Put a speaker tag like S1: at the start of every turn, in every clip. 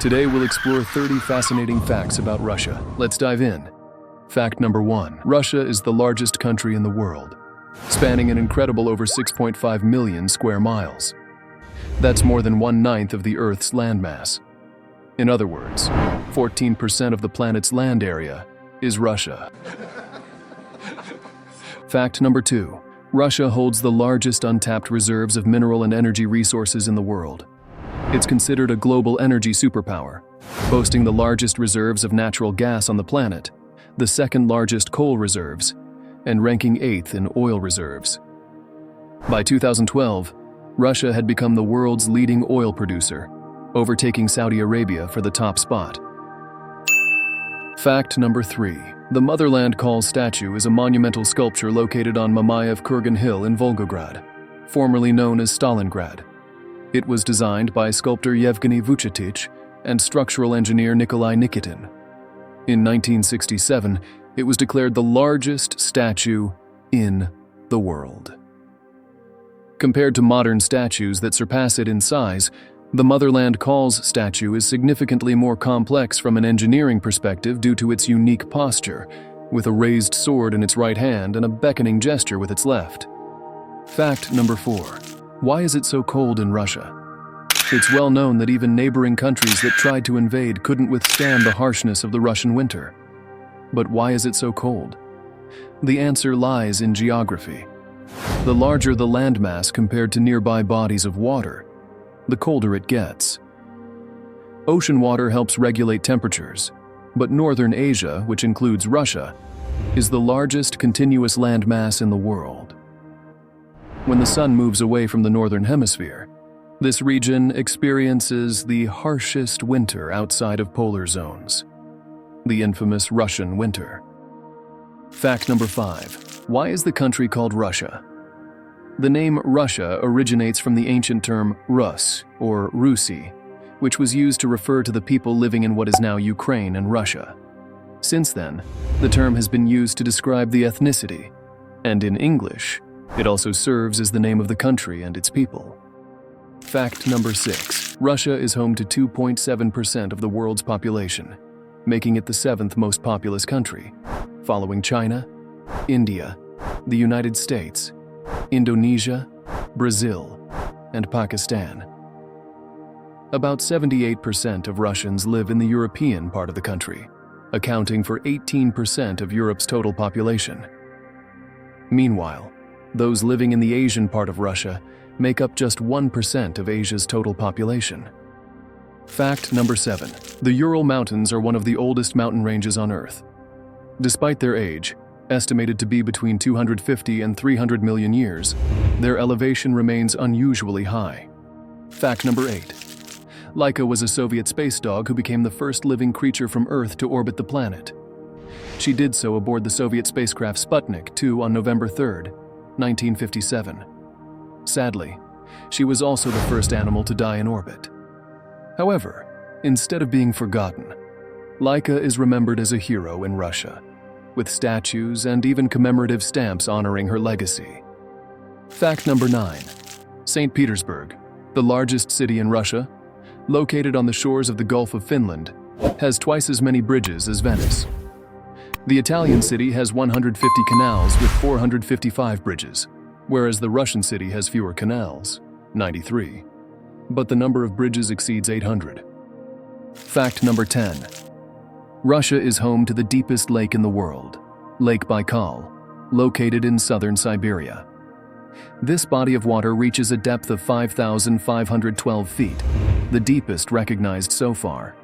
S1: Today we'll explore 30 fascinating facts about Russia. Let's dive in. Fact number 1. Russia is the largest country in the world, spanning an incredible over 6.5 million square miles. That's more than 1/9 of the Earth's landmass. In other words, 14% of the planet's land area is Russia. Fact number 2. Russia holds the largest untapped reserves of mineral and energy resources in the world. It's considered a global energy superpower, boasting the largest reserves of natural gas on the planet, the second largest coal reserves, and ranking 8th in oil reserves. By 2012, Russia had become the world's leading oil producer, overtaking Saudi Arabia for the top spot. Fact number 3. The Motherland Call statue is a monumental sculpture located on Mamayev Kurgan Hill in Volgograd, formerly known as Stalingrad. It was designed by sculptor Yevgeny Vuchetich and structural engineer Nikolai Nikitin. In 1967, it was declared the largest statue in the world. Compared to modern statues that surpass it in size, the Motherland Calls statue is significantly more complex from an engineering perspective due to its unique posture, with a raised sword in its right hand and a beckoning gesture with its left. Fact number 4. Why is it so cold in Russia? It's well known that even neighboring countries that tried to invade couldn't withstand the harshness of the Russian winter. But why is it so cold? The answer lies in geography. The larger the landmass compared to nearby bodies of water, the colder it gets. Ocean water helps regulate temperatures, but northern Asia, which includes Russia, is the largest continuous landmass in the world. When the sun moves away from the northern hemisphere, this region experiences the harshest winter outside of polar zones, the infamous Russian winter. Fact number 5. Why is the country called Russia? The name Russia originates from the ancient term Rus, or Rusi, which was used to refer to the people living in what is now Ukraine and Russia. Since then, the term has been used to describe the ethnicity, and in English, it also serves as the name of the country and its people. Fact number 6. Russia is home to 2.7% of the world's population, making it the 7th most populous country, following China, India, the United States, Indonesia, Brazil, and Pakistan. About 78% of Russians live in the European part of the country, accounting for 18% of Europe's total population. Meanwhile, those living in the Asian part of Russia make up just 1% of Asia's total population. Fact number 7. The Ural Mountains are one of the oldest mountain ranges on Earth. Despite their age, estimated to be between 250 and 300 million years, their elevation remains unusually high. Fact number 8. Laika was a Soviet space dog who became the first living creature from Earth to orbit the planet. She did so aboard the Soviet spacecraft Sputnik 2 on November 3, 1957. Sadly, she was also the first animal to die in orbit. However, instead of being forgotten, Laika is remembered as a hero in Russia, with statues and even commemorative stamps honoring her legacy. Fact number 9. St. Petersburg, the largest city in Russia, located on the shores of the Gulf of Finland, has twice as many bridges as Venice. The Italian city has 150 canals with 455 bridges, whereas the Russian city has fewer canals, 93. But the number of bridges exceeds 800. Fact number 10. Russia is home to the deepest lake in the world, Lake Baikal, located in southern Siberia. This body of water reaches a depth of 5,512 feet, the deepest recognized so far.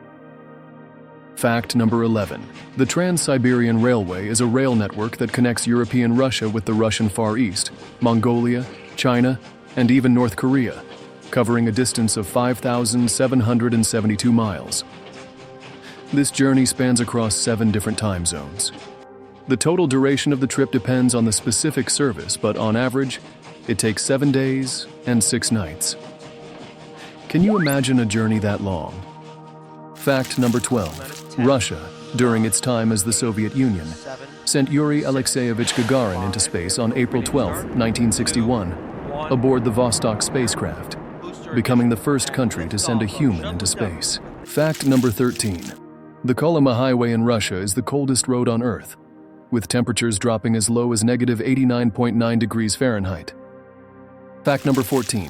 S1: Fact number 11. The Trans-Siberian Railway is a rail network that connects European Russia with the Russian Far East, Mongolia, China, and even North Korea, covering a distance of 5,772 miles. This journey spans across 7 different time zones. The total duration of the trip depends on the specific service, but on average, it takes 7 days and 6 nights. Can you imagine a journey that long? Fact number 12. Russia, during its time as the Soviet Union, sent Yuri Alexeyevich Gagarin into space on April 12, 1961, aboard the Vostok spacecraft, becoming the first country to send a human into space. Fact number 13. The Kolyma Highway in Russia is the coldest road on Earth, with temperatures dropping as low as negative 89.9 degrees Fahrenheit. Fact number 14.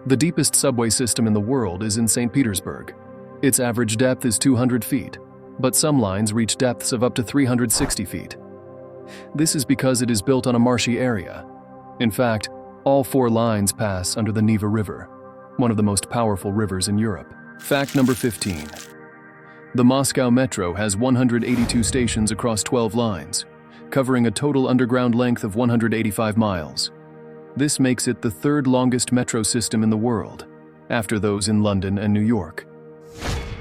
S1: The deepest subway system in the world is in St. Petersburg. Its average depth is 200 feet, but some lines reach depths of up to 360 feet. This is because it is built on a marshy area. In fact, all 4 lines pass under the Neva River, one of the most powerful rivers in Europe. Fact number 15. The Moscow Metro has 182 stations across 12 lines, covering a total underground length of 185 miles. This makes it the 3rd longest metro system in the world, after those in London and New York.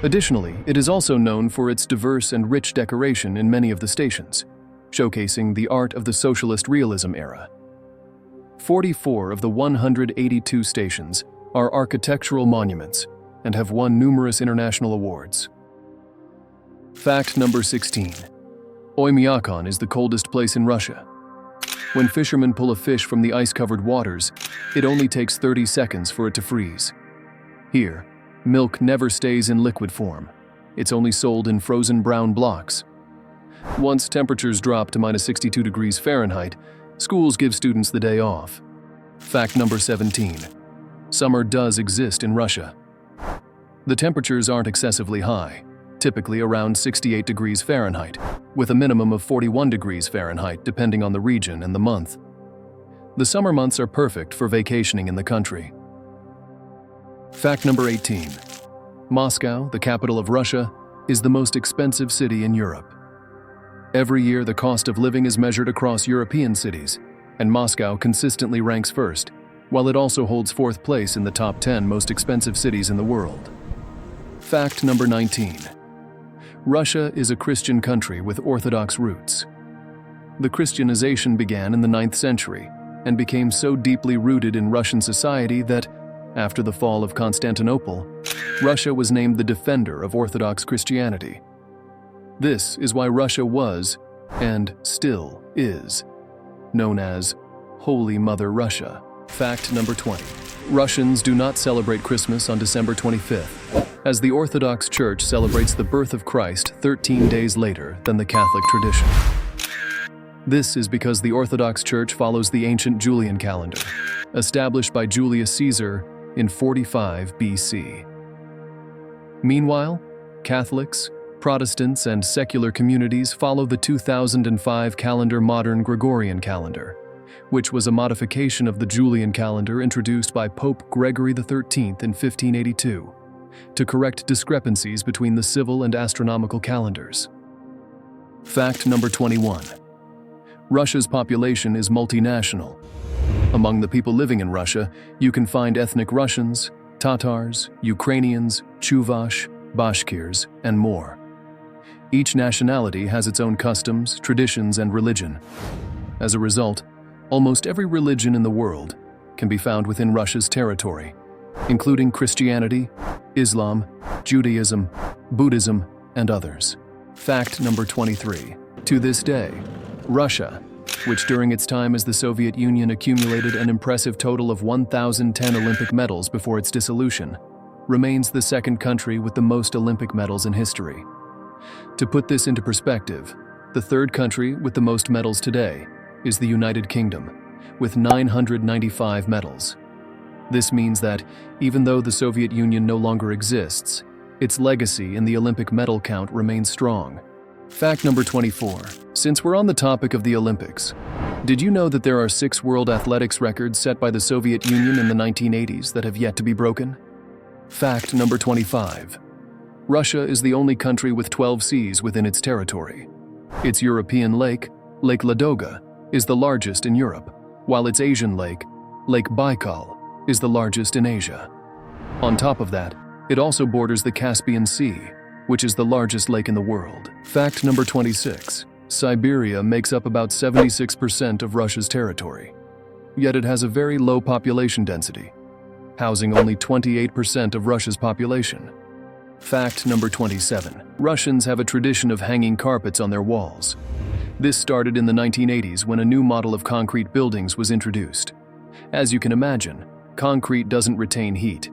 S1: Additionally, it is also known for its diverse and rich decoration in many of the stations, showcasing the art of the socialist realism era. 44 of the 182 stations are architectural monuments and have won numerous international awards. Fact number 16. Oymyakon is the coldest place in Russia. When fishermen pull a fish from the ice-covered waters, it only takes 30 seconds for it to freeze. Here, milk never stays in liquid form. It's only sold in frozen brown blocks. Once temperatures drop to minus 62 degrees Fahrenheit, schools give students the day off. Fact number 17. Summer does exist in Russia. The temperatures aren't excessively high, typically around 68 degrees Fahrenheit, with a minimum of 41 degrees Fahrenheit depending on the region and the month. The summer months are perfect for vacationing in the country. Fact number 18. Moscow, the capital of Russia, is the most expensive city in Europe. Every year, the cost of living is measured across European cities, and Moscow consistently ranks first, while it also holds 4th place in the top 10 most expensive cities in the world. Fact number 19. Russia is a Christian country with Orthodox roots. The Christianization began in the 9th century and became so deeply rooted in Russian society that, after the fall of Constantinople, Russia was named the defender of Orthodox Christianity. This is why Russia was, and still is, known as Holy Mother Russia. Fact number 20. Russians do not celebrate Christmas on December 25th, as the Orthodox Church celebrates the birth of Christ 13 days later than the Catholic tradition. This is because the Orthodox Church follows the ancient Julian calendar, established by Julius Caesar in 45 BC. Meanwhile, Catholics, Protestants, and secular communities follow the 2005 calendar modern Gregorian calendar, which was a modification of the Julian calendar introduced by Pope Gregory XIII in 1582 to correct discrepancies between the civil and astronomical calendars. Fact number 21. Russia's population is multinational. Among the people living in Russia, you can find ethnic Russians, Tatars, Ukrainians, Chuvash, Bashkirs, and more. Each nationality has its own customs, traditions, and religion. As a result, almost every religion in the world can be found within Russia's territory, including Christianity, Islam, Judaism, Buddhism, and others. Fact number 23. To this day, Russia, which during its time as the Soviet Union accumulated an impressive total of 1,010 Olympic medals before its dissolution, remains the 2nd country with the most Olympic medals in history. To put this into perspective, the 3rd country with the most medals today is the United Kingdom, with 995 medals. This means that, even though the Soviet Union no longer exists, its legacy in the Olympic medal count remains strong. Fact number 24. Since we're on the topic of the Olympics, did you know that there are 6 world athletics records set by the Soviet Union in the 1980s that have yet to be broken? Fact number 25. Russia is the only country with 12 seas within its territory. Its European lake, Lake Ladoga, is the largest in Europe, while its Asian lake, Lake Baikal, is the largest in Asia. On top of that, it also borders the Caspian Sea, which is the largest lake in the world. Fact number 26. Siberia makes up about 76% of Russia's territory, yet it has a very low population density, housing only 28% of Russia's population. Fact number 27. Russians have a tradition of hanging carpets on their walls. This started in the 1980s when a new model of concrete buildings was introduced. As you can imagine, concrete doesn't retain heat.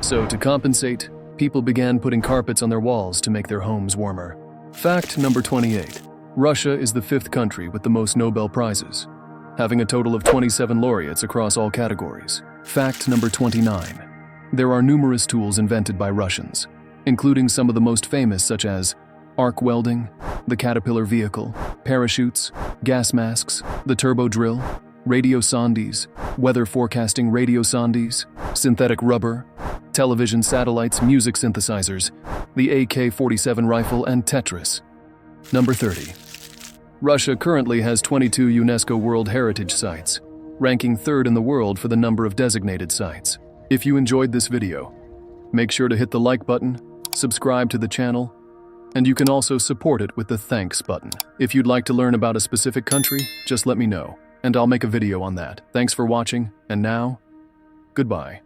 S1: So to compensate, people began putting carpets on their walls to make their homes warmer. Fact number 28. Russia is the 5th country with the most Nobel Prizes, having a total of 27 laureates across all categories. Fact number 29. There are numerous tools invented by Russians, including some of the most famous such as arc welding, the caterpillar vehicle, parachutes, gas masks, the turbo drill, radio sondes, weather forecasting radio sondes, synthetic rubber, television satellites, music synthesizers, the AK-47 rifle, and Tetris. Number 30. Russia currently has 22 UNESCO World Heritage Sites, ranking 3rd in the world for the number of designated sites. If you enjoyed this video, make sure to hit the like button, subscribe to the channel, and you can also support it with the thanks button. If you'd like to learn about a specific country, just let me know, and I'll make a video on that. Thanks for watching, and now, goodbye.